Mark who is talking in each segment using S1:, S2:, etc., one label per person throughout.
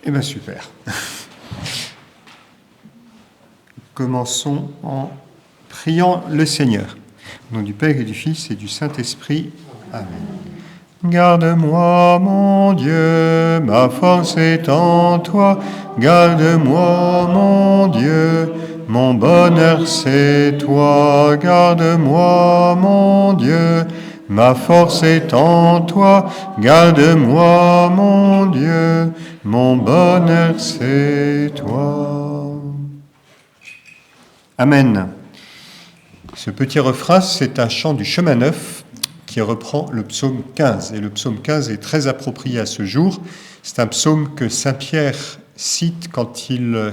S1: Eh bien, super. Commençons en priant le Seigneur. Au nom du Père et du Fils et du Saint-Esprit. Amen. Garde-moi, mon Dieu, ma force est en toi. Garde-moi, mon Dieu, mon bonheur c'est toi. Garde-moi, mon Dieu, ma force est en toi. Garde-moi, mon Dieu, mon bonheur c'est toi. Amen. Ce petit refrain, c'est un chant du Chemin Neuf qui reprend le psaume 15. Et le psaume 15 est très approprié à ce jour. C'est un psaume que saint Pierre cite quand il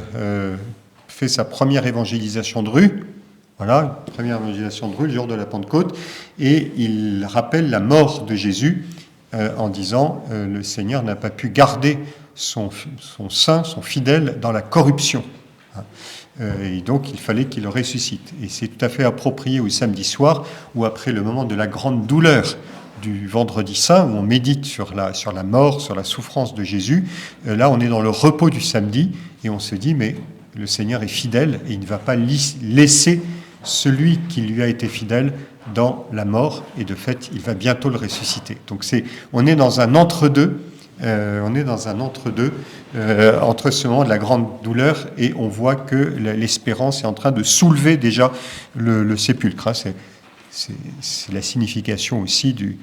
S1: fait sa première évangélisation de rue. Voilà, première évangélisation de rue, le jour de la Pentecôte. Et il rappelle la mort de Jésus en disant le Seigneur n'a pas pu garder son saint, son fidèle, dans la corruption. Et donc, il fallait qu'il le ressuscite. Et c'est tout à fait approprié au samedi soir, où après le moment de la grande douleur du vendredi saint, où on médite sur la mort, sur la souffrance de Jésus, là, on est dans le repos du samedi, et on se dit, mais le Seigneur est fidèle, et il ne va pas laisser celui qui lui a été fidèle dans la mort, et de fait, il va bientôt le ressusciter. Donc, on est dans un entre-deux, entre ce moment de la grande douleur et on voit que l'espérance est en train de soulever déjà le sépulcre. C'est la signification aussi du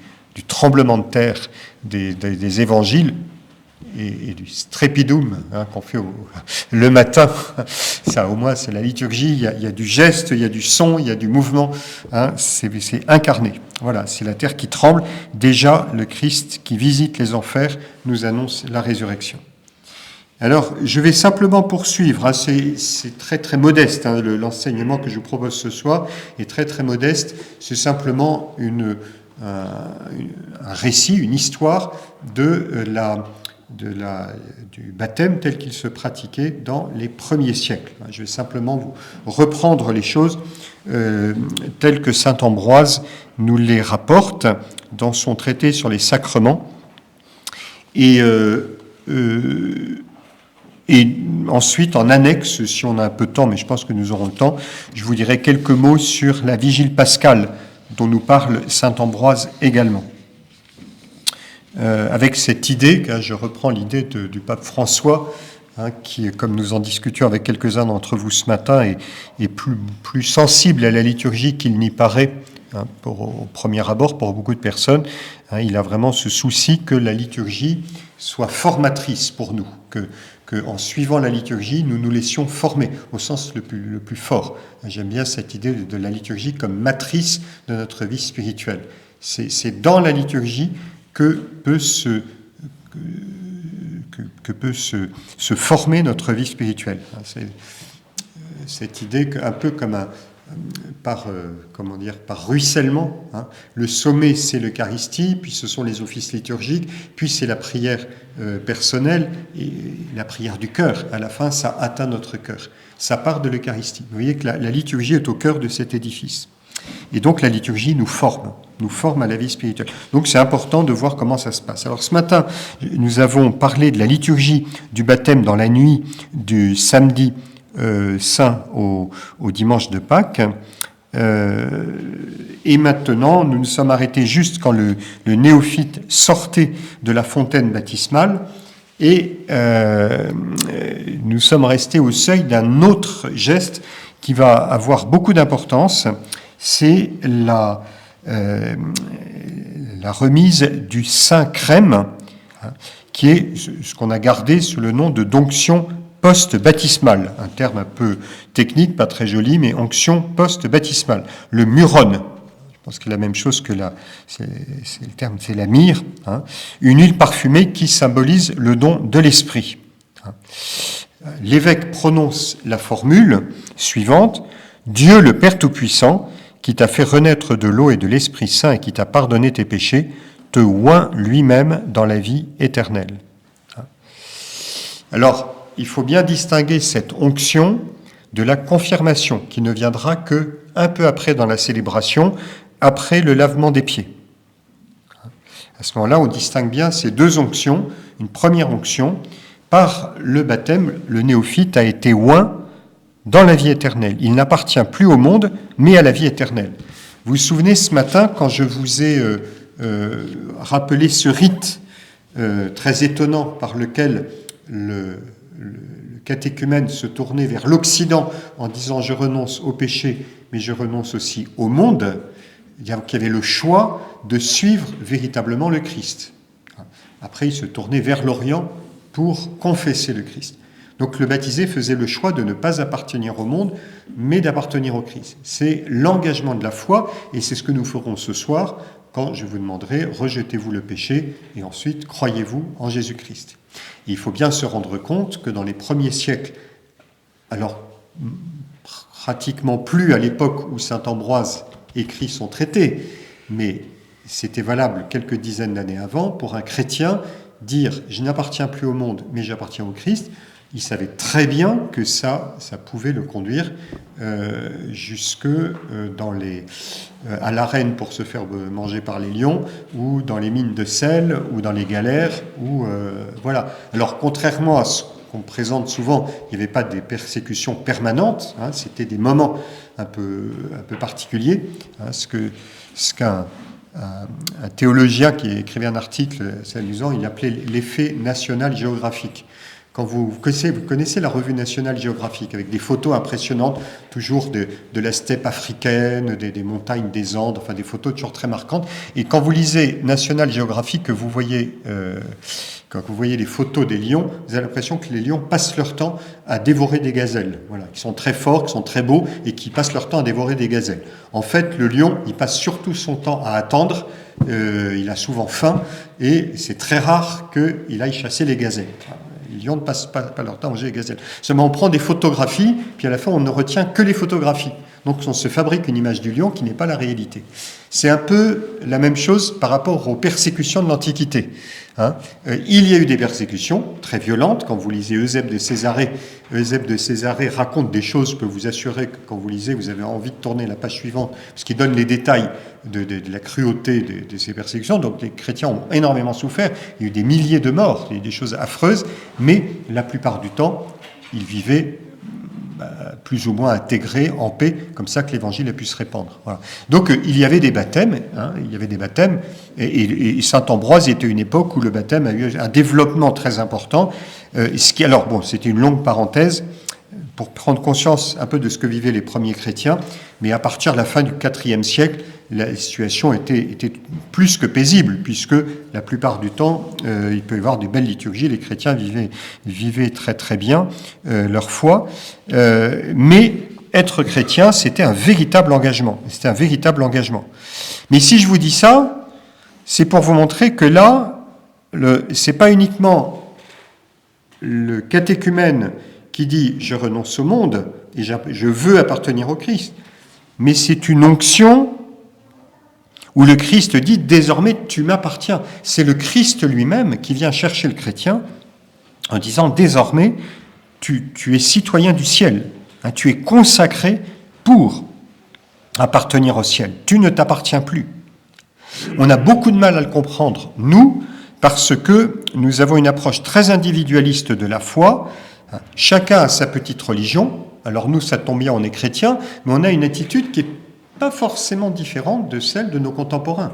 S1: tremblement de terre des évangiles et du strépidum qu'on fait le matin. Ça, au moins, c'est la liturgie. Il y a du geste, il y a du son, il y a du mouvement. C'est incarné. Voilà, c'est la terre qui tremble. Déjà, le Christ qui visite les enfers nous annonce la résurrection. Alors, je vais simplement poursuivre. C'est très très modeste. L'enseignement que je vous propose ce soir est très très modeste. C'est simplement un récit, une histoire du baptême tel qu'il se pratiquait dans les premiers siècles. Je vais simplement vous reprendre les choses telles que saint Ambroise nous les rapporte dans son traité sur les sacrements. Et ensuite, en annexe, si on a un peu de temps, mais je pense que nous aurons le temps, je vous dirai quelques mots sur la vigile pascale dont nous parle saint Ambroise également. Avec cette idée, je reprends l'idée du pape François, qui, comme nous en discutions avec quelques-uns d'entre vous ce matin, est plus sensible à la liturgie qu'il n'y paraît, au premier abord, pour beaucoup de personnes. Il a vraiment ce souci que la liturgie soit formatrice pour nous, que en suivant la liturgie, nous nous laissions former, au sens le plus fort. J'aime bien cette idée de la liturgie comme matrice de notre vie spirituelle. C'est dans la liturgie que peut se former notre vie spirituelle. C'est cette idée un peu comme par ruissellement. Le sommet, c'est l'Eucharistie, puis ce sont les offices liturgiques, puis c'est la prière personnelle et la prière du cœur. À la fin, ça atteint notre cœur. Ça part de l'Eucharistie. Vous voyez que la liturgie est au cœur de cet édifice. Et donc la liturgie nous forme à la vie spirituelle. Donc c'est important de voir comment ça se passe. Alors ce matin, nous avons parlé de la liturgie du baptême dans la nuit du samedi saint au dimanche de Pâques. Et maintenant, nous nous sommes arrêtés juste quand le néophyte sortait de la fontaine baptismale et nous sommes restés au seuil d'un autre geste qui va avoir beaucoup d'importance. C'est la remise du saint crème, qui est ce qu'on a gardé sous le nom de d'onction post-baptismale, un terme un peu technique, pas très joli, mais onction post-baptismale. Le muron, je pense que c'est la même chose que c'est le terme, c'est la myrrhe, une huile parfumée qui symbolise le don de l'esprit. L'évêque prononce la formule suivante: Dieu le Père Tout-Puissant, qui t'a fait renaître de l'eau et de l'Esprit Saint et qui t'a pardonné tes péchés, te oint lui-même dans la vie éternelle. Alors, il faut bien distinguer cette onction de la confirmation, qui ne viendra que un peu après dans la célébration, après le lavement des pieds. À ce moment-là, on distingue bien ces deux onctions. Une première onction par le baptême, le néophyte a été oint dans la vie éternelle. Il n'appartient plus au monde, mais à la vie éternelle. Vous vous souvenez ce matin, quand je vous ai rappelé ce rite très étonnant par lequel le catéchumène se tournait vers l'Occident en disant « je renonce au péché, mais je renonce aussi au monde », il y avait le choix de suivre véritablement le Christ. Après, il se tournait vers l'Orient pour confesser le Christ. Donc le baptisé faisait le choix de ne pas appartenir au monde, mais d'appartenir au Christ. C'est l'engagement de la foi, et c'est ce que nous ferons ce soir, quand je vous demanderai, rejetez-vous le péché, et ensuite, croyez-vous en Jésus-Christ. Et il faut bien se rendre compte que dans les premiers siècles, alors pratiquement plus à l'époque où saint Ambroise écrit son traité, mais c'était valable quelques dizaines d'années avant, pour un chrétien, dire « je n'appartiens plus au monde, mais j'appartiens au Christ », il savait très bien que ça pouvait le conduire jusque à l'arène pour se faire manger par les lions, ou dans les mines de sel, ou dans les galères, voilà. Alors contrairement à ce qu'on présente souvent, il n'y avait pas des persécutions permanentes, hein, c'était des moments un peu particuliers, hein, ce qu'un théologien qui écrivait un article, c'est amusant, il appelait l'effet national géographique. Quand vous connaissez la revue nationale géographique, avec des photos impressionnantes, toujours de la steppe africaine, des montagnes des Andes, enfin des photos toujours très marquantes. Et quand vous lisez National Geographic, quand vous voyez les photos des lions, vous avez l'impression que les lions passent leur temps à dévorer des gazelles, voilà, qui sont très forts, qui sont très beaux, et qui passent leur temps à dévorer des gazelles. En fait, le lion, il passe surtout son temps à attendre, il a souvent faim, et c'est très rare qu'il aille chasser les gazelles. Les lions ne passent pas leur temps à manger les gazelles. Seulement, on prend des photographies, puis à la fin, on ne retient que les photographies. Donc, on se fabrique une image du lion qui n'est pas la réalité. C'est un peu la même chose par rapport aux persécutions de l'Antiquité. Hein. Il y a eu des persécutions très violentes. Quand vous lisez Eusèbe de Césarée raconte des choses, je peux vous assurer que quand vous lisez, vous avez envie de tourner la page suivante, parce qu'il donne les détails de la cruauté de ces persécutions. Donc les chrétiens ont énormément souffert. Il y a eu des milliers de morts, des choses affreuses, mais la plupart du temps, ils vivaient plus ou moins intégrés, en paix, comme ça que l'évangile a pu se répandre. Voilà. Donc il y avait des baptêmes, et saint Ambroise était une époque où le baptême a eu un développement très important. C'était une longue parenthèse pour prendre conscience un peu de ce que vivaient les premiers chrétiens, mais à partir de la fin du IVe siècle, la situation était plus que paisible, puisque la plupart du temps, il peut y avoir de belles liturgies, les chrétiens vivaient très très bien leur foi, mais être chrétien, c'était un véritable engagement. Mais si je vous dis ça, c'est pour vous montrer que là, c'est pas uniquement le catéchumène qui dit « je renonce au monde et je veux appartenir au Christ », mais c'est une onction où le Christ dit « désormais tu m'appartiens ». C'est le Christ lui-même qui vient chercher le chrétien en disant « désormais tu es citoyen du ciel, hein, tu es consacré pour appartenir au ciel, tu ne t'appartiens plus ». On a beaucoup de mal à le comprendre, nous, parce que nous avons une approche très individualiste de la foi. Chacun a sa petite religion. Alors nous, ça tombe bien, on est chrétien, mais on a une attitude qui n'est pas forcément différente de celle de nos contemporains.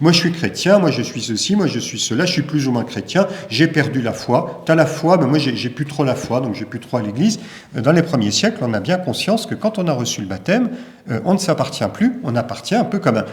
S1: Moi, je suis chrétien, moi, je suis ceci, moi, je suis cela, je suis plus ou moins chrétien, j'ai perdu la foi. Tu as la foi, mais moi, j'ai plus trop la foi, donc j'ai plus trop à l'Église. Dans les premiers siècles, on a bien conscience que quand on a reçu le baptême, on ne s'appartient plus, on appartient un peu comme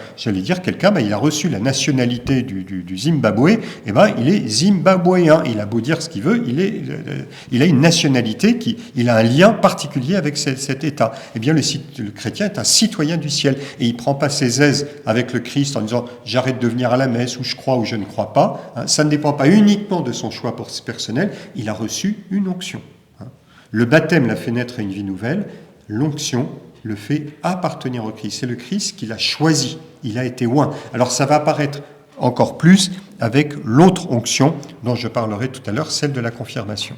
S1: quelqu'un, il a reçu la nationalité du Zimbabwe, et il est zimbabwéen. Il a beau dire ce qu'il veut, il a une nationalité, il a un lien particulier avec cet État. Eh bien, le chrétien est un citoyen du ciel, et il ne prend pas ses aises avec le Christ en disant « j'arrête de venir à la messe, ou je crois ou je ne crois pas ». Ça ne dépend pas uniquement de son choix personnel, il a reçu une onction. Le baptême l'a fait naître à une vie nouvelle, l'onction le fait appartenir au Christ. C'est le Christ qui l'a choisi, il a été oint. Alors ça va apparaître encore plus avec l'autre onction dont je parlerai tout à l'heure, celle de la confirmation.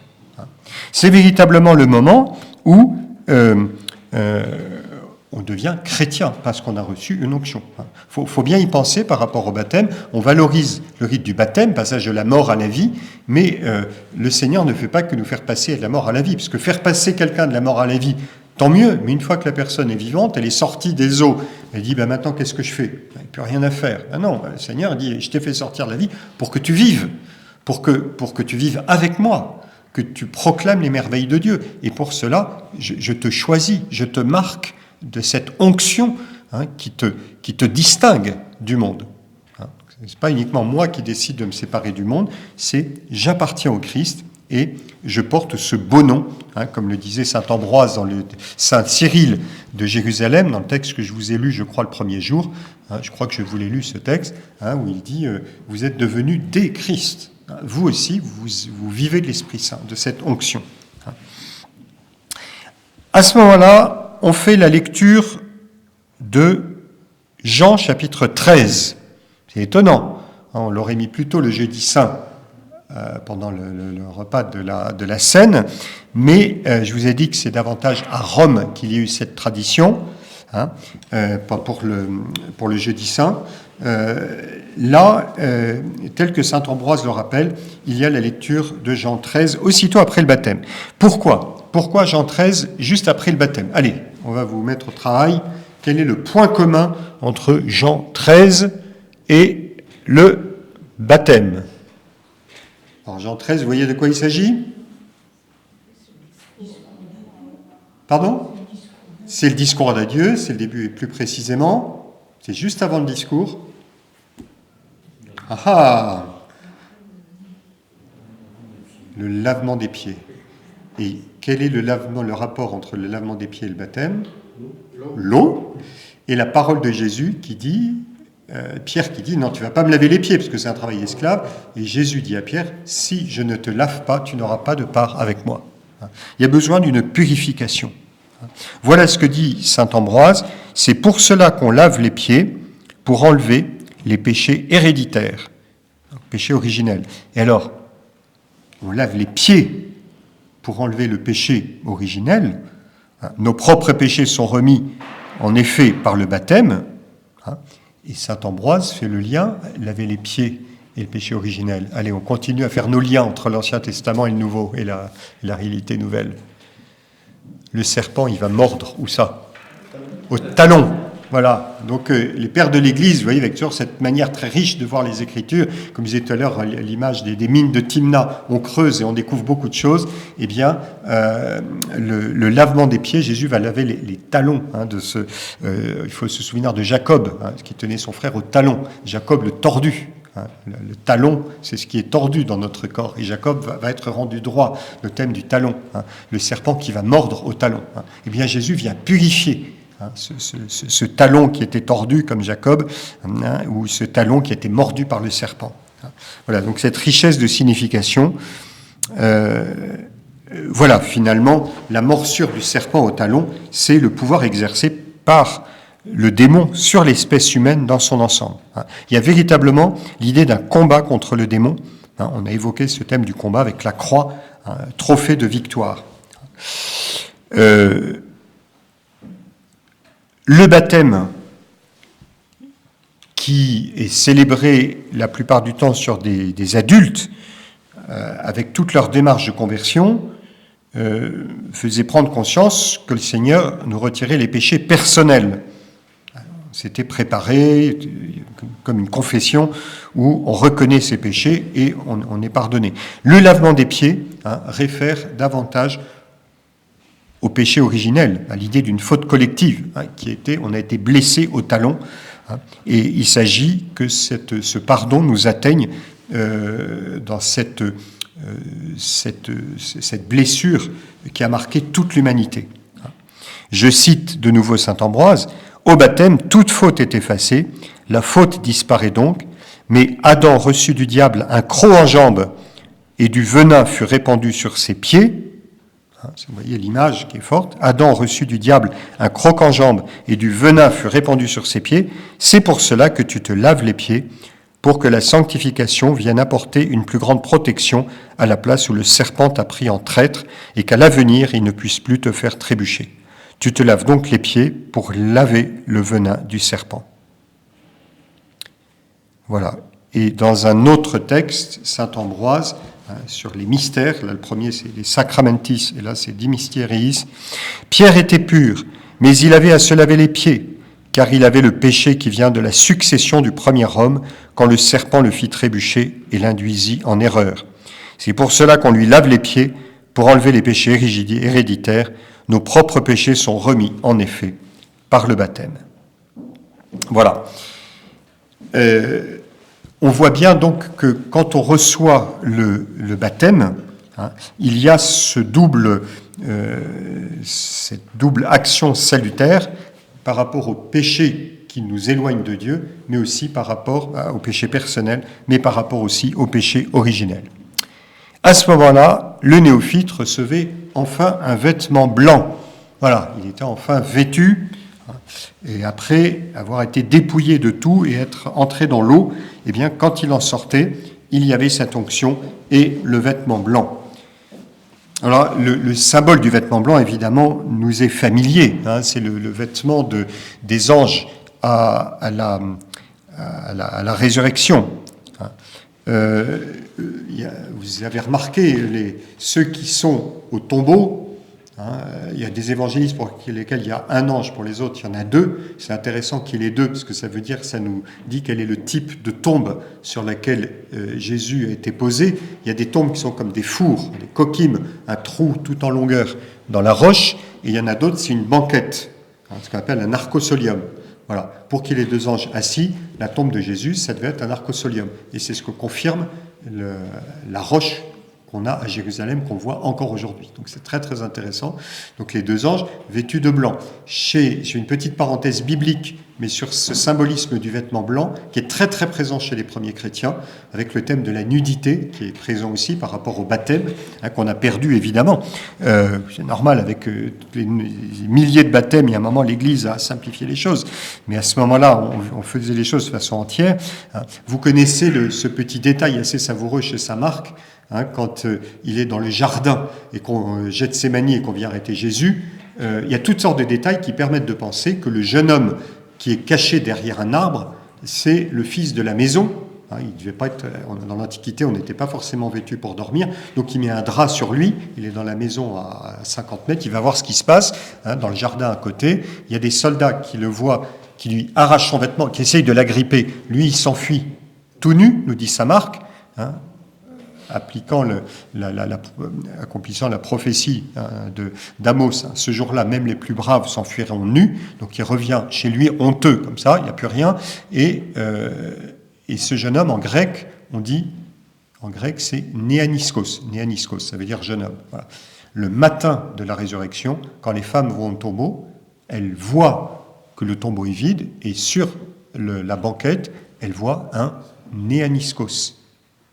S1: on devient chrétien parce qu'on a reçu une onction. Faut bien y penser par rapport au baptême. On valorise le rite du baptême, passage de la mort à la vie, mais le Seigneur ne fait pas que nous faire passer de la mort à la vie, parce que faire passer quelqu'un de la mort à la vie, tant mieux, mais une fois que la personne est vivante, elle est sortie des eaux, elle dit, maintenant qu'est-ce que je fais ? Il n'y a plus rien à faire. Non, le Seigneur dit, je t'ai fait sortir de la vie pour que tu vives, pour que tu vives avec moi, que tu proclames les merveilles de Dieu. Et pour cela, je te choisis, je te marque de cette onction qui te distingue du monde. Ce n'est pas uniquement moi qui décide de me séparer du monde, c'est j'appartiens au Christ et je porte ce beau nom, comme le disait saint Ambroise dans le saint Cyril de Jérusalem, dans le texte que je vous ai lu, je crois, le premier jour. Je crois que je vous l'ai lu, ce texte, où il dit « Vous êtes devenus des Christ ». Vous aussi, vous vivez de l'Esprit Saint, de cette onction. À ce moment-là, on fait la lecture de Jean chapitre 13. C'est étonnant. On l'aurait mis plutôt le jeudi saint pendant le repas de la Seine, mais je vous ai dit que c'est davantage à Rome qu'il y a eu cette tradition, pour le jeudi saint. Là, tel que saint Ambroise le rappelle, il y a la lecture de Jean 13 aussitôt après le baptême. Pourquoi Jean 13 juste après le baptême ? Allez, on va vous mettre au travail. Quel est le point commun entre Jean 13 et le baptême ? Alors Jean 13, vous voyez de quoi il s'agit ? Pardon ? C'est le discours d'adieu, c'est le début et plus précisément, c'est juste avant le discours. Le lavement des pieds. Et quel est le rapport entre le lavement des pieds et le baptême ? L'eau. Et la parole de Jésus qui dit, Pierre qui dit, non, tu ne vas pas me laver les pieds, parce que c'est un travail esclave. Et Jésus dit à Pierre, si je ne te lave pas, tu n'auras pas de part avec moi. Il y a besoin d'une purification. Voilà ce que dit saint Ambroise, c'est pour cela qu'on lave les pieds, pour enlever les péchés héréditaires, péchés originels. Et alors, on lave les pieds pour enlever le péché originel. Nos propres péchés sont remis, en effet, par le baptême. Et saint Ambroise fait le lien, laver les pieds et le péché originel. Allez, on continue à faire nos liens entre l'Ancien Testament et le Nouveau, et la réalité nouvelle. Le serpent, il va mordre, où ça ? Au talon. Voilà. Donc, les pères de l'Église, vous voyez, avec toujours cette manière très riche de voir les Écritures, comme je disais tout à l'heure, l'image des mines de Timna, on creuse et on découvre beaucoup de choses. Eh bien, le lavement des pieds, Jésus va laver les talons. Il faut se souvenir de Jacob, qui tenait son frère au talon. Jacob le tordu. Le talon, c'est ce qui est tordu dans notre corps. Et Jacob va être rendu droit, le thème du talon. Le serpent qui va mordre au talon. Eh bien, Jésus vient purifier ce talon qui était tordu comme Jacob, ou ce talon qui était mordu par le serpent. Voilà, donc cette richesse de signification. Voilà, finalement, la morsure du serpent au talon, c'est le pouvoir exercé par le démon sur l'espèce humaine dans son ensemble. Il y a véritablement l'idée d'un combat contre le démon. On a évoqué ce thème du combat avec la croix, trophée de victoire. Le baptême, qui est célébré la plupart du temps sur des adultes, avec toute leur démarche de conversion, faisait prendre conscience que le Seigneur nous retirait les péchés personnels. C'était préparé comme une confession où on reconnaît ses péchés et on est pardonné. Le lavement des pieds réfère davantage au péché originel, à l'idée d'une faute collective, on a été blessé au talon, et il s'agit que ce pardon nous atteigne dans cette blessure qui a marqué toute l'humanité. Je cite de nouveau saint Ambroise, « Au baptême, toute faute est effacée, la faute disparaît donc, mais Adam reçut du diable un croc en jambe et du venin fut répandu sur ses pieds. » Vous voyez l'image qui est forte. Adam reçut du diable un croc en jambe et du venin fut répandu sur ses pieds. C'est pour cela que tu te laves les pieds, pour que la sanctification vienne apporter une plus grande protection à la place où le serpent t'a pris en traître et qu'à l'avenir, il ne puisse plus te faire trébucher. Tu te laves donc les pieds pour laver le venin du serpent. Voilà. Et dans un autre texte, saint Ambroise, sur les mystères, là le premier c'est les Sacramentis, et là c'est Di Mysteriis. Pierre était pur, mais il avait à se laver les pieds, car il avait le péché qui vient de la succession du premier homme, quand le serpent le fit trébucher et l'induisit en erreur. C'est pour cela qu'on lui lave les pieds, pour enlever les péchés héréditaires. Nos propres péchés sont remis, en effet, par le baptême. Voilà. On voit bien donc que quand on reçoit le baptême, il y a cette double action salutaire par rapport au péché qui nous éloigne de Dieu, mais aussi par rapport au péché personnel, mais par rapport aussi au péché originel. À ce moment-là, le néophyte recevait enfin un vêtement blanc. Voilà, il était enfin vêtu. Et après avoir été dépouillé de tout et être entré dans l'eau, eh bien, quand il en sortait, il y avait cette onction et le vêtement blanc. Alors, le symbole du vêtement blanc, évidemment, nous est familier. C'est le vêtement des anges à la résurrection. Vous avez remarqué, ceux qui sont au tombeau, il y a des évangélistes pour lesquels il y a un ange, pour les autres il y en a deux. C'est intéressant qu'il y ait deux, parce que ça veut dire, ça nous dit quel est le type de tombe sur laquelle Jésus a été posé. Il y a des tombes qui sont comme des fours, des coquim, un trou tout en longueur dans la roche, et il y en a d'autres, c'est une banquette, ce qu'on appelle un arcosolium. Voilà. Pour qu'il y ait deux anges assis, la tombe de Jésus, ça devait être un arcosolium. Et c'est ce que confirme la roche qu'on a à Jérusalem, qu'on voit encore aujourd'hui. Donc c'est très très intéressant. Donc les deux anges vêtus de blanc. J'ai une petite parenthèse biblique, mais sur ce symbolisme du vêtement blanc, qui est très très présent chez les premiers chrétiens, avec le thème de la nudité, qui est présent aussi par rapport au baptême, qu'on a perdu évidemment. C'est normal, avec les milliers de baptêmes, il y a un moment l'Église a simplifié les choses, mais à ce moment-là, on faisait les choses de façon entière. Vous connaissez ce petit détail assez savoureux chez saint Marc, quand il est dans le jardin et qu'on jette Gethsémani et qu'on vient arrêter Jésus, il y a toutes sortes de détails qui permettent de penser que le jeune homme qui est caché derrière un arbre, c'est le fils de la maison. Il devait pas être, dans l'Antiquité, on n'était pas forcément vêtu pour dormir, donc il met un drap sur lui, il est dans la maison à 50 mètres, il va voir ce qui se passe, dans le jardin à côté. Il y a des soldats qui le voient, qui lui arrachent son vêtement, qui essayent de l'agripper. Lui, il s'enfuit tout nu, nous dit saint Marc, accomplissant la prophétie d'Amos. Ce jour-là, même les plus braves s'enfuiront nus. Donc il revient chez lui honteux, comme ça, il n'y a plus rien. Et ce jeune homme, en grec, on dit, en grec, c'est néaniskos. Néaniskos, ça veut dire jeune homme. Voilà. Le matin de la résurrection, quand les femmes vont au tombeau, elles voient que le tombeau est vide, et sur la banquette, elles voient un néaniskos.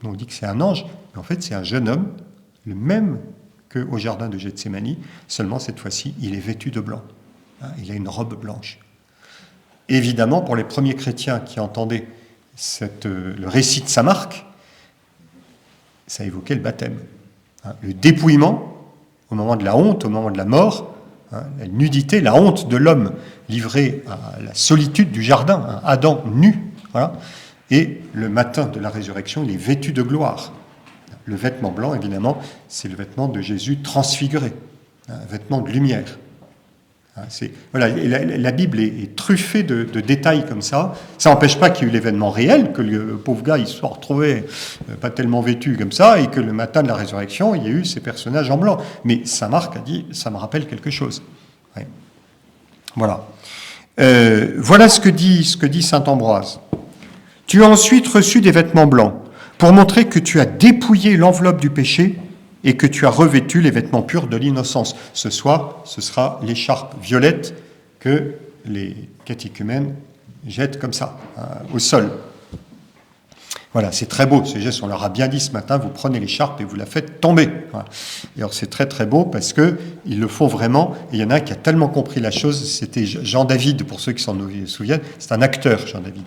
S1: On dit que c'est un ange, mais en fait c'est un jeune homme, le même qu'au jardin de Gethsémani, seulement cette fois-ci il est vêtu de blanc, il a une robe blanche. Évidemment, pour les premiers chrétiens qui entendaient le récit de saint Marc, ça évoquait le baptême, le dépouillement au moment de la honte, au moment de la mort, la nudité, la honte de l'homme livré à la solitude du jardin, Adam nu, voilà. Et le matin de la résurrection, il est vêtu de gloire. Le vêtement blanc, évidemment, c'est le vêtement de Jésus transfiguré, un vêtement de lumière. Voilà, la Bible est truffée de détails comme ça. Ça n'empêche pas qu'il y ait eu l'événement réel, que le pauvre gars il soit retrouvé pas tellement vêtu comme ça, et que le matin de la résurrection, il y a eu ces personnages en blanc. Mais saint Marc a dit, ça me rappelle quelque chose. Ouais. Voilà. Voilà ce que dit saint Ambroise. Tu as ensuite reçu des vêtements blancs, pour montrer que tu as dépouillé l'enveloppe du péché et que tu as revêtu les vêtements purs de l'innocence. Ce soir, ce sera l'écharpe violette que les catéchumènes jettent comme ça, au sol. Voilà, c'est très beau, ce geste, on leur a bien dit ce matin, vous prenez l'écharpe et vous la faites tomber. Voilà. Et alors c'est très très beau parce qu'ils le font vraiment, et il y en a un qui a tellement compris la chose, c'était Jean David, pour ceux qui s'en souviennent, c'est un acteur, Jean David,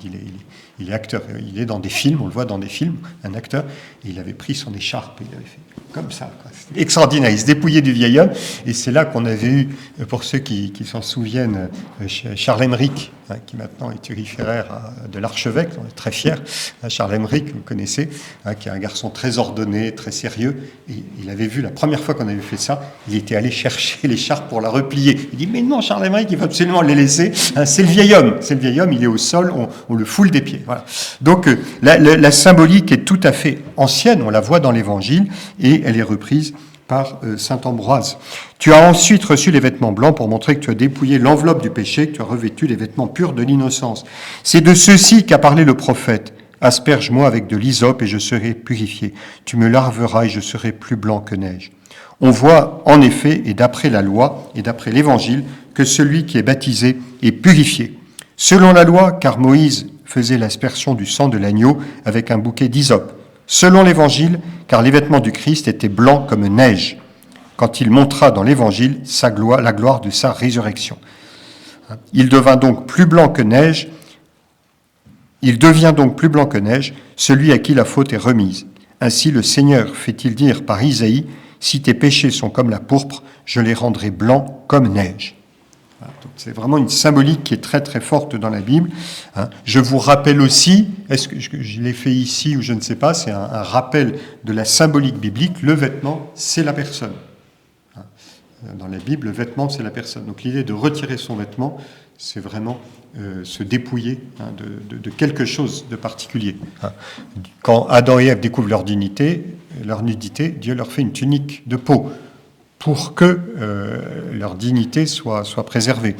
S1: il est acteur, il est dans des films, on le voit dans des films, un acteur, et il avait pris son écharpe, et il avait fait comme ça. C'était extraordinaire. Il se dépouillait du vieil homme. Et c'est là qu'on avait eu, pour ceux qui s'en souviennent, Charles Emmerich, qui maintenant est thuriféraire de l'archevêque. On est très fiers. Charles Emmerich, vous connaissez, qui est un garçon très ordonné, très sérieux. Et il avait vu, la première fois qu'on avait fait ça, il était allé chercher l'écharpe pour la replier. Il dit, mais non, Charles Emmerich, il faut absolument les laisser. C'est le vieil homme. C'est le vieil homme, il est au sol, on le foule des pieds. Voilà. Donc, la symbolique est tout à fait ancienne. On la voit dans l'Évangile et elle est reprise par saint Ambroise. Tu as ensuite reçu les vêtements blancs pour montrer que tu as dépouillé l'enveloppe du péché, que tu as revêtu les vêtements purs de l'innocence. C'est de ceci qu'a parlé le prophète. Asperge-moi avec de l'hysope et je serai purifié. Tu me laveras et je serai plus blanc que neige. On voit en effet, et d'après la loi et d'après l'Évangile, que celui qui est baptisé est purifié. Selon la loi, car Moïse faisait l'aspersion du sang de l'agneau avec un bouquet d'hysope. Selon l'Évangile, car les vêtements du Christ étaient blancs comme neige, quand il montra dans l'Évangile la gloire de sa résurrection. Il devient donc plus blanc que neige, celui à qui la faute est remise. Ainsi le Seigneur fait-il dire par Isaïe, si tes péchés sont comme la pourpre, je les rendrai blancs comme neige. Donc c'est vraiment une symbolique qui est très très forte dans la Bible. Je vous rappelle aussi, est-ce que je l'ai fait ici ou je ne sais pas, c'est un rappel de la symbolique biblique, le vêtement, c'est la personne. Dans la Bible, le vêtement, c'est la personne. Donc l'idée de retirer son vêtement, c'est vraiment se dépouiller de quelque chose de particulier. Quand Adam et Ève découvrent leur nudité, Dieu leur fait une tunique de peau pour que leur dignité soit préservée.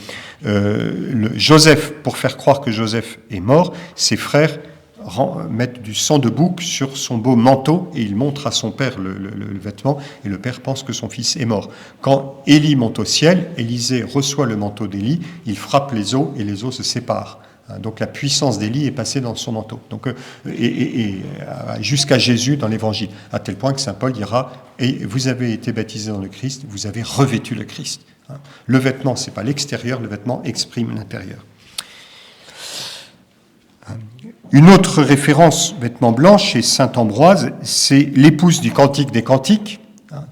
S1: Joseph, pour faire croire que Joseph est mort, ses frères mettent du sang de bouc sur son beau manteau et il montre à son père le vêtement et le père pense que son fils est mort. Quand Élie monte au ciel, Élisée reçoit le manteau d'Élie, il frappe les eaux et les eaux se séparent. Donc la puissance d'Élie est passée dans son manteau. Donc, et jusqu'à Jésus dans l'Évangile, à tel point que saint Paul dira « Et vous avez été baptisés dans le Christ, vous avez revêtu le Christ ». Le vêtement, ce n'est pas l'extérieur, le vêtement exprime l'intérieur. Une autre référence, vêtement blanc, chez saint Ambroise, c'est l'épouse du Cantique des Cantiques.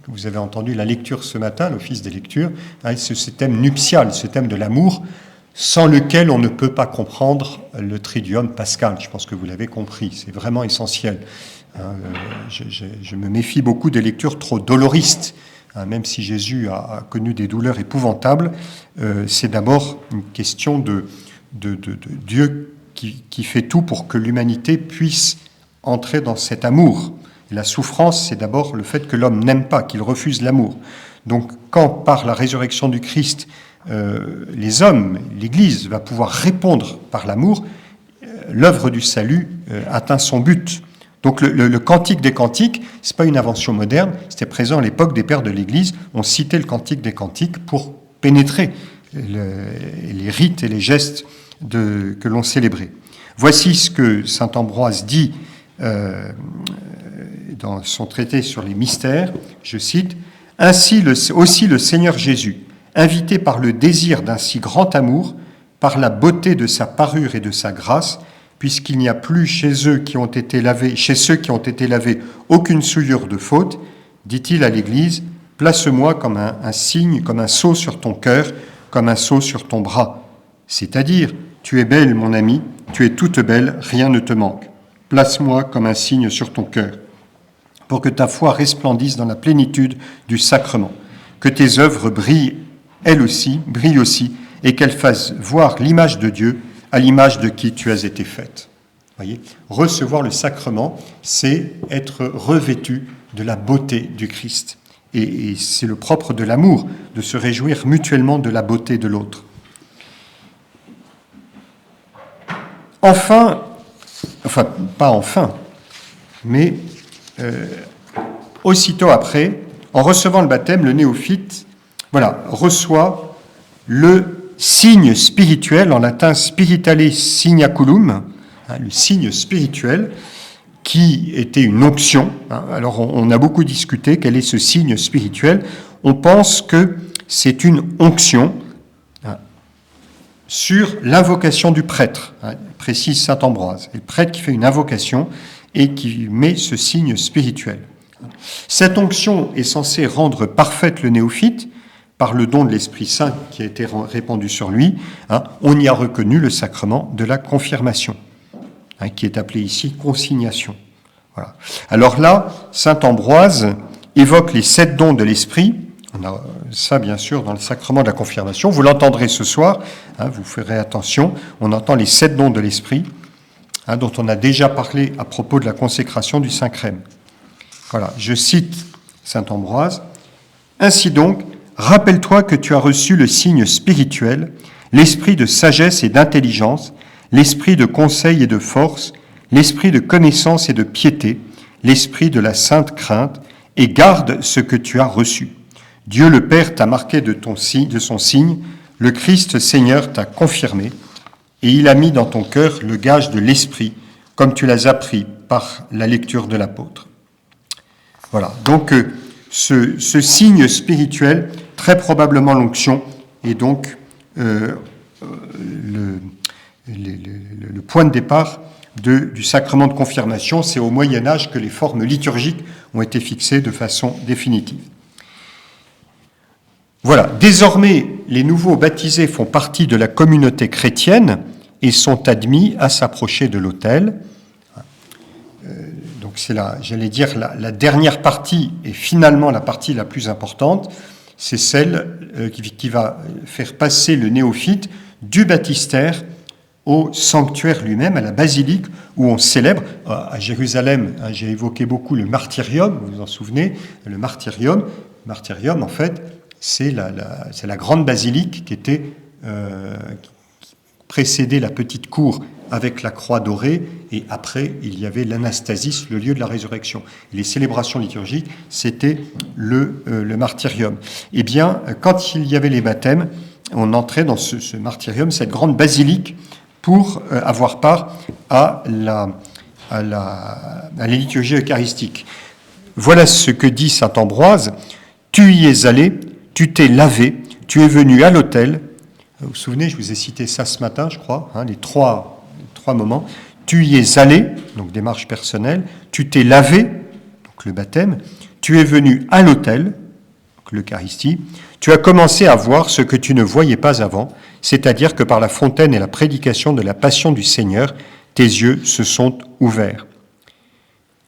S1: Vous avez entendu la lecture ce matin, l'office des lectures, ce thème nuptial, ce thème de l'amour, sans lequel on ne peut pas comprendre le triduum pascal. Je pense que vous l'avez compris, c'est vraiment essentiel. Je me méfie beaucoup des lectures trop doloristes. Même si Jésus a connu des douleurs épouvantables, c'est d'abord une question de Dieu qui fait tout pour que l'humanité puisse entrer dans cet amour. Et la souffrance, c'est d'abord le fait que l'homme n'aime pas, qu'il refuse l'amour. Donc, quand par la résurrection du Christ, les hommes, l'Église va pouvoir répondre par l'amour, l'œuvre du salut atteint son but. Donc le Cantique des Cantiques, ce n'est pas une invention moderne, c'était présent à l'époque des pères de l'Église, on citait le Cantique des Cantiques pour pénétrer les rites et les gestes que l'on célébrait. Voici ce que saint Ambroise dit dans son traité sur les mystères, je cite, « Ainsi aussi le Seigneur Jésus, invité par le désir d'un si grand amour, par la beauté de sa parure et de sa grâce, puisqu'il n'y a plus chez ceux qui ont été lavés aucune souillure de faute, dit-il à l'Église, place-moi comme un signe, comme un sceau sur ton cœur, comme un sceau sur ton bras. C'est-à-dire, tu es belle, mon ami, tu es toute belle, rien ne te manque. Place-moi comme un signe sur ton cœur, pour que ta foi resplendisse dans la plénitude du sacrement, que tes œuvres brillent aussi, et qu'elles fassent voir l'image de Dieu, à l'image de qui tu as été faite. Voyez, recevoir le sacrement, c'est être revêtu de la beauté du Christ. Et c'est le propre de l'amour, de se réjouir mutuellement de la beauté de l'autre. Mais aussitôt après, en recevant le baptême, le néophyte, reçoit le signe spirituel, en latin spirituale signaculum, le signe spirituel, qui était une onction. Alors on a beaucoup discuté quel est ce signe spirituel. On pense que c'est une onction sur l'invocation du prêtre, précise saint Ambroise. Et le prêtre qui fait une invocation et qui met ce signe spirituel. Cette onction est censée rendre parfaite le néophyte par le don de l'Esprit Saint qui a été répandu sur lui. On y a reconnu le sacrement de la confirmation, qui est appelé ici consignation. Voilà. Alors là, saint Ambroise évoque les 7 dons de l'Esprit. On a ça, bien sûr, dans le sacrement de la confirmation. Vous l'entendrez ce soir, vous ferez attention. On entend les 7 dons de l'Esprit, dont on a déjà parlé à propos de la consécration du Saint-Crème. Voilà, je cite saint Ambroise. « Ainsi donc, rappelle-toi que tu as reçu le signe spirituel, l'esprit de sagesse et d'intelligence, l'esprit de conseil et de force, l'esprit de connaissance et de piété, l'esprit de la sainte crainte, et garde ce que tu as reçu. Dieu le Père t'a marqué de son signe, le Christ Seigneur t'a confirmé, et il a mis dans ton cœur le gage de l'esprit, comme tu l'as appris par la lecture de l'apôtre. » Voilà, donc ce signe spirituel, très probablement l'onction, est donc le point de départ du sacrement de confirmation. C'est au Moyen-Âge que les formes liturgiques ont été fixées de façon définitive. Voilà, désormais, les nouveaux baptisés font partie de la communauté chrétienne et sont admis à s'approcher de l'autel. Donc c'est la dernière partie, et finalement la partie la plus importante, c'est celle qui va faire passer le néophyte du baptistère au sanctuaire lui-même, à la basilique, où on célèbre. À Jérusalem, j'ai évoqué beaucoup le martyrium, vous vous en souvenez, le martyrium. Le martyrium, en fait, c'est la grande basilique qui précédait la petite cour avec la croix dorée, et après, il y avait l'anastasis, le lieu de la résurrection. Et les célébrations liturgiques, c'était le martyrium. Eh bien, quand il y avait les baptêmes, on entrait dans ce martyrium, cette grande basilique, pour avoir part à la liturgie eucharistique. Voilà ce que dit saint Ambroise. « Tu y es allé, tu t'es lavé, tu es venu à l'autel. » Vous vous souvenez, je vous ai cité ça ce matin, je crois, les trois moments. Tu y es allé, donc démarche personnelle, tu t'es lavé, donc le baptême, tu es venu à l'autel, donc l'Eucharistie, tu as commencé à voir ce que tu ne voyais pas avant, c'est-à-dire que par la fontaine et la prédication de la passion du Seigneur, tes yeux se sont ouverts.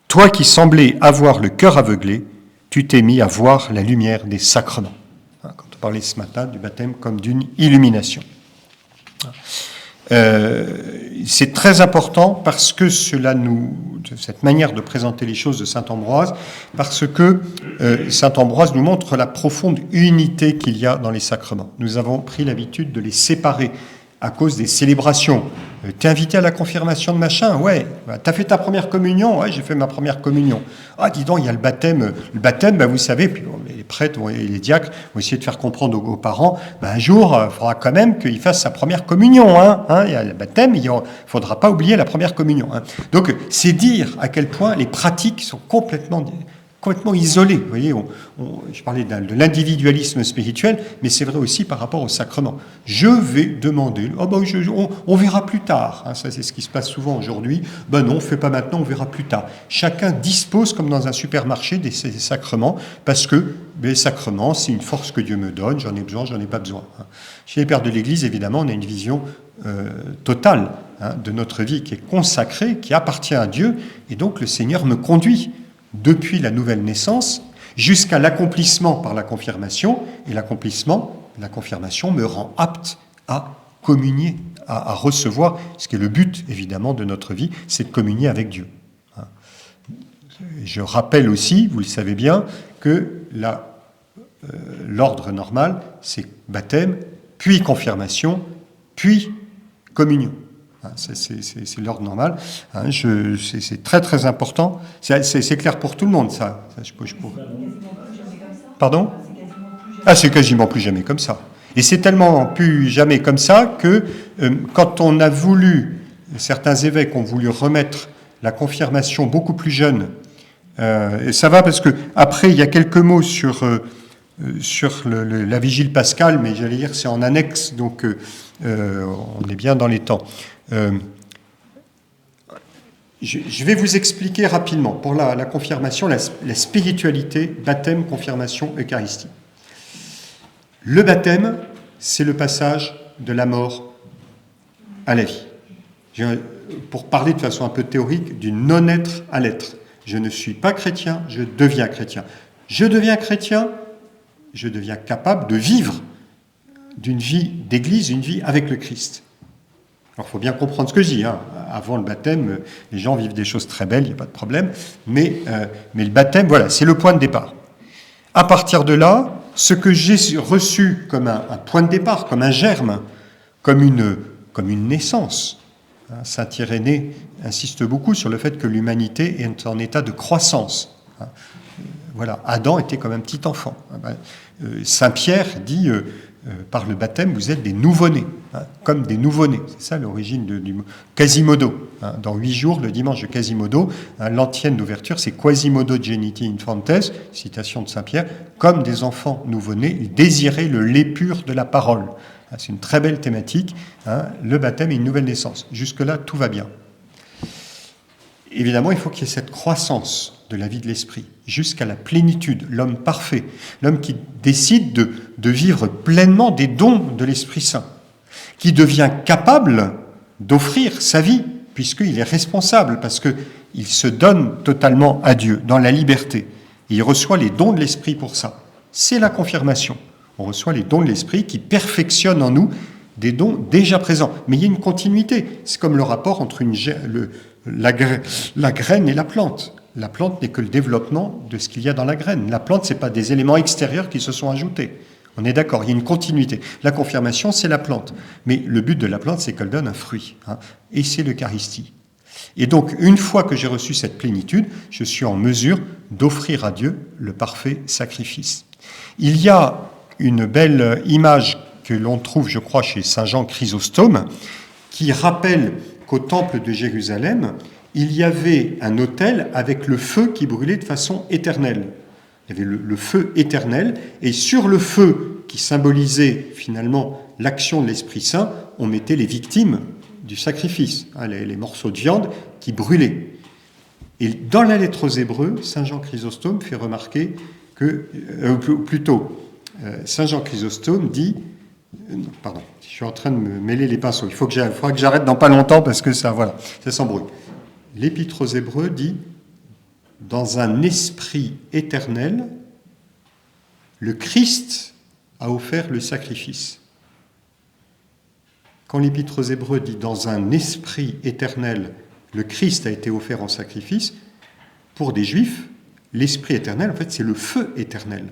S1: Toi qui semblais avoir le cœur aveuglé, tu t'es mis à voir la lumière des sacrements. Quand on parlait ce matin du baptême comme d'une illumination. C'est très important parce que cette manière de présenter les choses de saint Ambroise, parce que saint Ambroise nous montre la profonde unité qu'il y a dans les sacrements. Nous avons pris l'habitude de les séparer à cause des célébrations. T'es invité à la confirmation de machin? Ouais. T'as fait ta première communion? Ouais, j'ai fait ma première communion. Ah, dis donc, il y a le baptême. Le baptême, vous savez, puis les prêtres et les diacres vont essayer de faire comprendre aux parents, un jour, il faudra quand même qu'il fasse sa première communion. Il y a le baptême, il ne faudra pas oublier la première communion. Donc, c'est dire à quel point les pratiques sont complètement isolé. Vous voyez, je parlais de l'individualisme spirituel, mais c'est vrai aussi par rapport au sacrement. Je vais demander, on verra plus tard. Ça, c'est ce qui se passe souvent aujourd'hui. Non, on ne fait pas maintenant, on verra plus tard. Chacun dispose, comme dans un supermarché, des sacrements, parce que les sacrements, c'est une force que Dieu me donne, j'en ai besoin, j'en ai pas besoin. Chez les pères de l'Église, évidemment, on a une vision totale de notre vie qui est consacrée, qui appartient à Dieu, et donc le Seigneur me conduit depuis la nouvelle naissance jusqu'à l'accomplissement par la confirmation, et la confirmation me rend apte à communier, à recevoir, ce qui est le but évidemment de notre vie, c'est de communier avec Dieu. Je rappelle aussi, vous le savez bien, que l'ordre normal, c'est baptême, puis confirmation, puis communion. C'est l'ordre normal. C'est très très important. C'est clair pour tout le monde, ça. Pardon ? C'est quasiment plus jamais comme ça. Et c'est tellement plus jamais comme ça que quand on a voulu, certains évêques ont voulu remettre la confirmation beaucoup plus jeune, et ça va parce que après il y a quelques mots sur la vigile pascale, mais j'allais dire c'est en annexe, donc on est bien dans les temps. Je vais vous expliquer rapidement, pour la confirmation, la spiritualité, baptême, confirmation, Eucharistie. Le baptême, c'est le passage de la mort à la vie. Pour parler de façon un peu théorique, du non-être à l'être. Je ne suis pas chrétien, je deviens chrétien. Je deviens chrétien, je deviens capable de vivre d'une vie d'église, une vie avec le Christ. Alors, il faut bien comprendre ce que je dis. Avant le baptême, les gens vivent des choses très belles, il n'y a pas de problème. Mais le baptême, voilà, c'est le point de départ. À partir de là, ce que j'ai reçu comme un point de départ, comme un germe, comme une naissance. Saint Irénée insiste beaucoup sur le fait que l'humanité est en état de croissance. Voilà, Adam était comme un petit enfant. Saint Pierre dit, par le baptême, vous êtes des nouveau-nés, comme des nouveau-nés. C'est ça l'origine du mot. Quasimodo. Dans 8 jours, le dimanche de Quasimodo, l'antienne d'ouverture, c'est Quasimodo geniti infantes, citation de Saint Pierre, comme des enfants nouveau-nés, ils désiraient le lait pur de la parole. C'est une très belle thématique. Le baptême est une nouvelle naissance. Jusque-là, tout va bien. Évidemment, il faut qu'il y ait cette croissance de la vie de l'esprit, jusqu'à la plénitude, l'homme parfait, l'homme qui décide de vivre pleinement des dons de l'Esprit Saint, qui devient capable d'offrir sa vie, puisqu'il est responsable, parce qu'il se donne totalement à Dieu, dans la liberté. Et il reçoit les dons de l'Esprit pour ça. C'est la confirmation. On reçoit les dons de l'Esprit qui perfectionnent en nous des dons déjà présents. Mais il y a une continuité. C'est comme le rapport entre la graine et la plante. La plante n'est que le développement de ce qu'il y a dans la graine. La plante, ce n'est pas des éléments extérieurs qui se sont ajoutés. On est d'accord, il y a une continuité. La confirmation, c'est la plante. Mais le but de la plante, c'est qu'elle donne un fruit. Et c'est l'Eucharistie. Et donc, une fois que j'ai reçu cette plénitude, je suis en mesure d'offrir à Dieu le parfait sacrifice. Il y a une belle image que l'on trouve, je crois, chez Saint Jean Chrysostome, qui rappelle qu'au temple de Jérusalem, il y avait un autel avec le feu qui brûlait de façon éternelle. Il y avait le feu éternel, et sur le feu, qui symbolisait finalement l'action de l'Esprit Saint, on mettait les victimes du sacrifice, les morceaux de viande qui brûlaient. Et dans la lettre aux Hébreux, Saint Jean Chrysostome fait remarquer que, Saint Jean Chrysostome dit, pardon, je suis en train de me mêler les pinceaux, il faudra que j'arrête dans pas longtemps parce que ça s'embrouille. L'Épître aux Hébreux dit, dans un esprit éternel, le Christ a offert le sacrifice. Quand l'Épître aux Hébreux dit, dans un esprit éternel, le Christ a été offert en sacrifice, pour des Juifs, l'esprit éternel, en fait, c'est le feu éternel.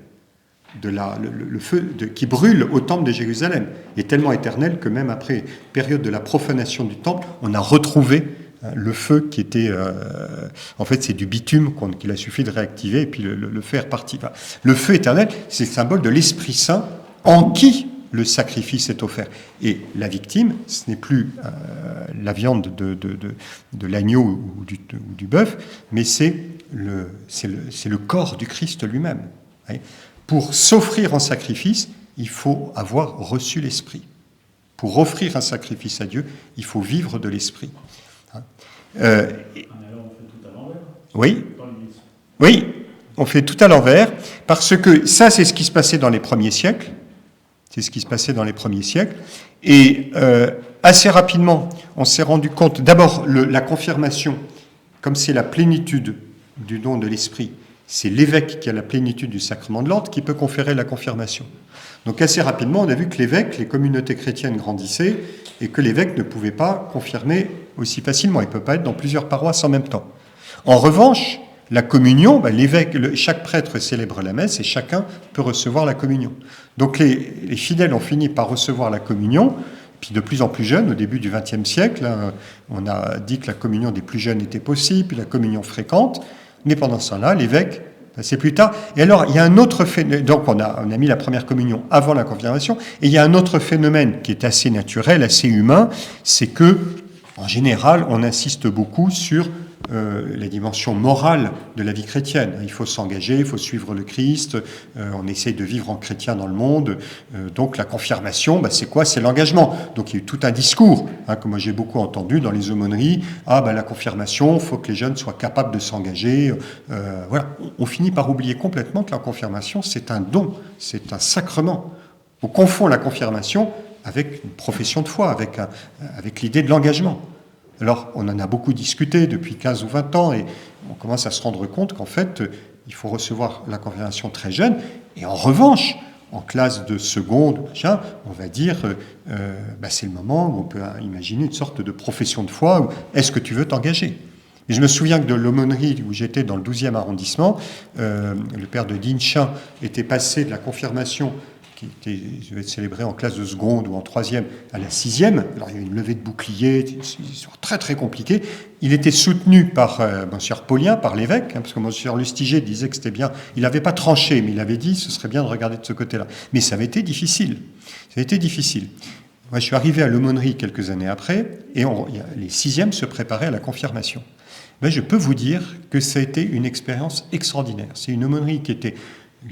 S1: Le feu qui brûle au temple de Jérusalem est tellement éternel que même après période de la profanation du temple, on a retrouvé le feu qui était... en fait, c'est du bitume qu'il a suffi de réactiver et puis le feu est reparti. Le feu éternel, c'est le symbole de l'Esprit Saint en qui le sacrifice est offert. Et la victime, ce n'est plus la viande de l'agneau ou du bœuf, mais c'est le corps du Christ lui-même. Pour s'offrir en sacrifice, il faut avoir reçu l'Esprit. Pour offrir un sacrifice à Dieu, il faut vivre de l'Esprit.
S2: Alors on fait tout à l'envers.
S1: Oui, on fait tout à l'envers, parce que ça, c'est ce qui se passait dans les premiers siècles. Et assez rapidement, on s'est rendu compte, d'abord, la confirmation, comme c'est la plénitude du don de l'Esprit, c'est l'évêque qui a la plénitude du sacrement de l'ordre qui peut conférer la confirmation. Donc assez rapidement, on a vu que l'évêque, les communautés chrétiennes grandissaient et que l'évêque ne pouvait pas confirmer aussi facilement. Il ne peut pas être dans plusieurs paroisses en même temps. En revanche, la communion, chaque prêtre célèbre la messe et chacun peut recevoir la communion. Donc les fidèles ont fini par recevoir la communion, puis de plus en plus jeunes, au début du XXe siècle, on a dit que la communion des plus jeunes était possible, puis la communion fréquente. Mais pendant ce temps-là, l'évêque, c'est plus tard. Et alors, il y a un autre phénomène. Donc, on a mis la première communion avant la confirmation. Et il y a un autre phénomène qui est assez naturel, assez humain, c'est que, en général, on insiste beaucoup sur la dimension morale de la vie chrétienne. Il faut s'engager, il faut suivre le Christ, on essaye de vivre en chrétien dans le monde, donc la confirmation, c'est quoi? C'est l'engagement. Donc il y a eu tout un discours, que moi j'ai beaucoup entendu dans les aumôneries, la confirmation, il faut que les jeunes soient capables de s'engager. Voilà. On finit par oublier complètement que la confirmation, c'est un don, c'est un sacrement. On confond la confirmation avec une profession de foi, avec l'idée de l'engagement. Alors, on en a beaucoup discuté depuis 15 ou 20 ans et on commence à se rendre compte qu'en fait, il faut recevoir la confirmation très jeune. Et en revanche, en classe de seconde, on va dire, c'est le moment où on peut imaginer une sorte de profession de foi. Où est-ce que tu veux t'engager? Et je me souviens que de l'aumônerie où j'étais dans le 12e arrondissement, le père de Dinchin était passé de la confirmation qui devait être célébré en classe de seconde ou en troisième à la sixième. Alors il y a une levée de bouclier, une histoire très très compliquée. Il était soutenu par Monsieur Paulien, par l'évêque, parce que Monsieur Lustiger disait que c'était bien. Il n'avait pas tranché, mais il avait dit ce serait bien de regarder de ce côté-là. Mais ça avait été difficile. Ça a été difficile. Moi, je suis arrivé à l'aumônerie quelques années après, et les sixièmes se préparaient à la confirmation. Je peux vous dire que ça a été une expérience extraordinaire. C'est une aumônerie qui était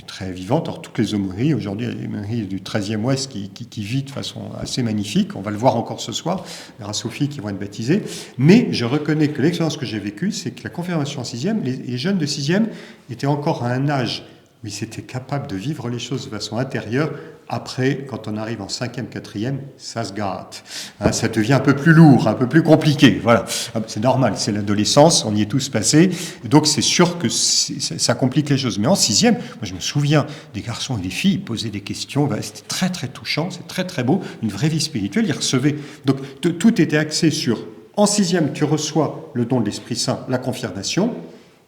S1: très vivante. Alors, toutes les aumôneries, aujourd'hui, il y a l'aumônerie du 13e Ouest qui vit de façon assez magnifique. On va le voir encore ce soir, grâce aux filles qui vont être baptisées. Mais je reconnais que l'expérience que j'ai vécue, c'est que la confirmation en 6e, les jeunes de 6e étaient encore à un âge où ils étaient capables de vivre les choses de façon intérieure. Après, quand on arrive en 5e, 4e, ça se gâte. Ça devient un peu plus lourd, un peu plus compliqué. Voilà. C'est normal, c'est l'adolescence, on y est tous passés. Donc c'est sûr que ça complique les choses. Mais en 6e, moi je me souviens des garçons et des filles, ils posaient des questions. C'était très très touchant, c'est très très beau. Une vraie vie spirituelle, ils recevaient. Donc tout était axé sur, en 6e, tu reçois le don de l'Esprit Saint, la confirmation,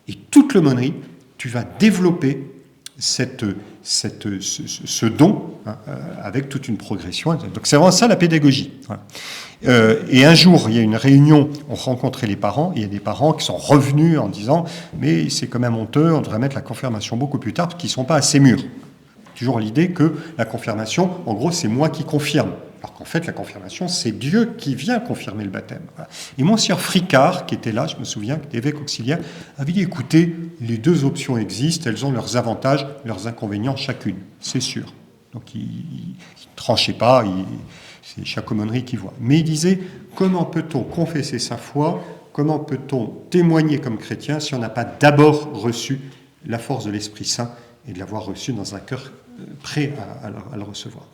S1: et toute l'aumônerie, tu vas développer ce don avec toute une progression. Donc c'est vraiment ça la pédagogie. Voilà. Et un jour, il y a une réunion, on rencontrait les parents, et il y a des parents qui sont revenus en disant « mais c'est quand même honteux, on devrait mettre la confirmation beaucoup plus tard parce qu'ils ne sont pas assez mûrs ». Toujours l'idée que la confirmation, en gros, c'est moi qui confirme. Alors qu'en fait, la confirmation, c'est Dieu qui vient confirmer le baptême. Voilà. Et Monsieur Fricard, qui était là, je me souviens, évêque auxiliaire, avait dit, écoutez, les deux options existent, elles ont leurs avantages, leurs inconvénients chacune, c'est sûr. Donc il ne tranchait pas, c'est chaque aumônerie qui voit. Mais il disait, comment peut-on confesser sa foi, comment peut-on témoigner comme chrétien si on n'a pas d'abord reçu la force de l'Esprit Saint et de l'avoir reçu dans un cœur prêt à le recevoir.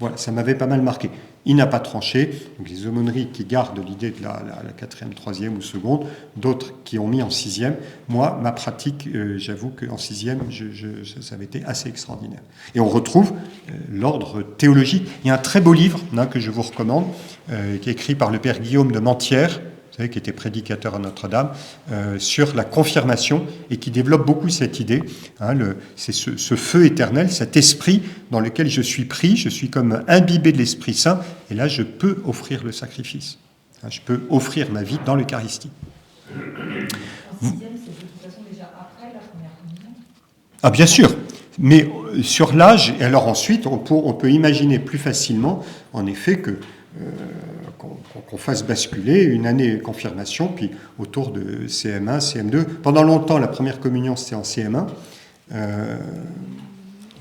S1: Voilà, ça m'avait pas mal marqué. Il n'a pas tranché, donc les aumôneries qui gardent l'idée de la 4e, 3e ou seconde, d'autres qui ont mis en 6e. Moi, ma pratique, j'avoue qu'en 6e, ça avait été assez extraordinaire. Et on retrouve l'ordre théologique. Il y a un très beau livre que je vous recommande, qui est écrit par le père Guillaume de Mentières, vous savez, qui était prédicateur à Notre-Dame, sur la confirmation et qui développe beaucoup cette idée. C'est ce feu éternel, cet esprit dans lequel je suis pris, je suis comme imbibé de l'Esprit Saint, et là je peux offrir le sacrifice. Je peux offrir ma vie dans l'Eucharistie.
S3: En 6e, c'est de toute façon déjà après la première communion.
S1: Ah bien sûr, mais sur l'âge, et alors ensuite on peut imaginer plus facilement, en effet, qu'on fasse basculer une année confirmation, puis autour de CM1, CM2. Pendant longtemps, la première communion, c'était en CM1.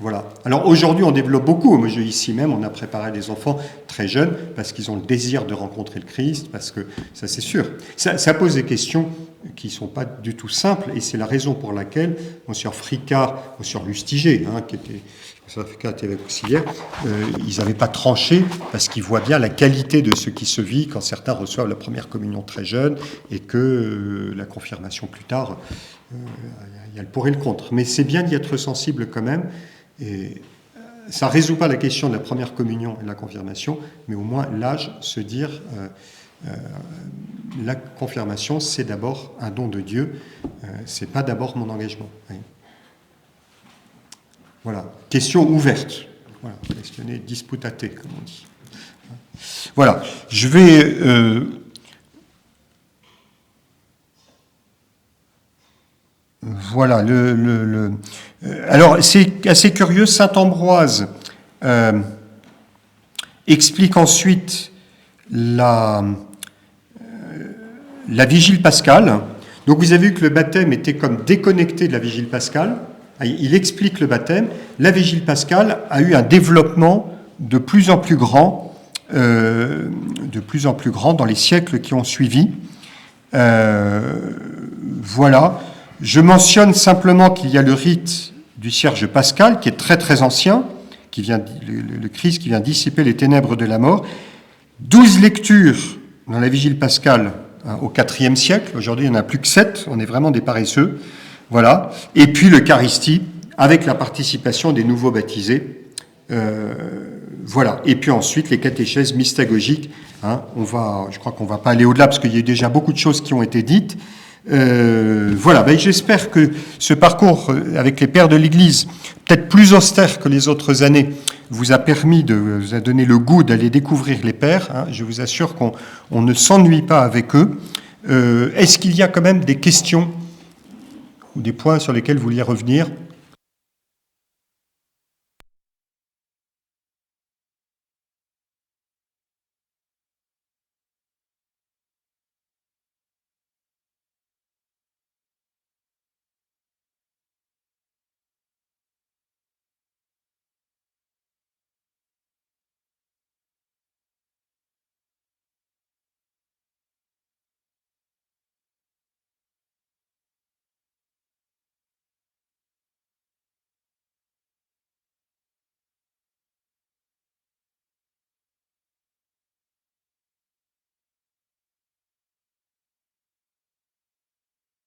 S1: Voilà. Alors aujourd'hui, on développe beaucoup. Moi, ici même, on a préparé des enfants très jeunes parce qu'ils ont le désir de rencontrer le Christ, parce que ça, c'est sûr. Ça pose des questions qui ne sont pas du tout simples, et c'est la raison pour laquelle Monsieur Fricard, Monsieur Lustiger, qui était évêque auxiliaire, ils n'avaient pas tranché parce qu'ils voient bien la qualité de ce qui se vit quand certains reçoivent la première communion très jeune et que la confirmation plus tard, il y a le pour et le contre. Mais c'est bien d'y être sensible quand même. Et ça ne résout pas la question de la première communion et de la confirmation, mais au moins l'âge, se dire la confirmation, c'est d'abord un don de Dieu, c'est pas d'abord mon engagement. Oui. Voilà, question ouverte. Voilà, questionner disputate, comme on dit. Voilà, je vais... Voilà, alors c'est assez curieux, saint Ambroise explique ensuite la vigile pascale. Donc vous avez vu que le baptême était comme déconnecté de la vigile pascale. Il explique le baptême. La vigile pascale a eu un développement de plus en plus grand dans les siècles qui ont suivi. Voilà. Je mentionne simplement qu'il y a le rite du cierge pascal, qui est très très ancien, le Christ qui vient dissiper les ténèbres de la mort. 12 lectures dans la vigile pascale au IVe siècle. Aujourd'hui, il n'y en a plus que 7. On est vraiment des paresseux. Voilà. Et puis l'Eucharistie, avec la participation des nouveaux baptisés. Voilà. Et puis ensuite, les catéchèses mystagogiques. Je crois qu'on ne va pas aller au-delà, parce qu'il y a eu déjà beaucoup de choses qui ont été dites. Voilà, j'espère que ce parcours avec les pères de l'Église, peut-être plus austère que les autres années, vous a donné le goût d'aller découvrir les pères. Je vous assure qu'on ne s'ennuie pas avec eux. Est-ce qu'il y a quand même des questions ou des points sur lesquels vous vouliez revenir ?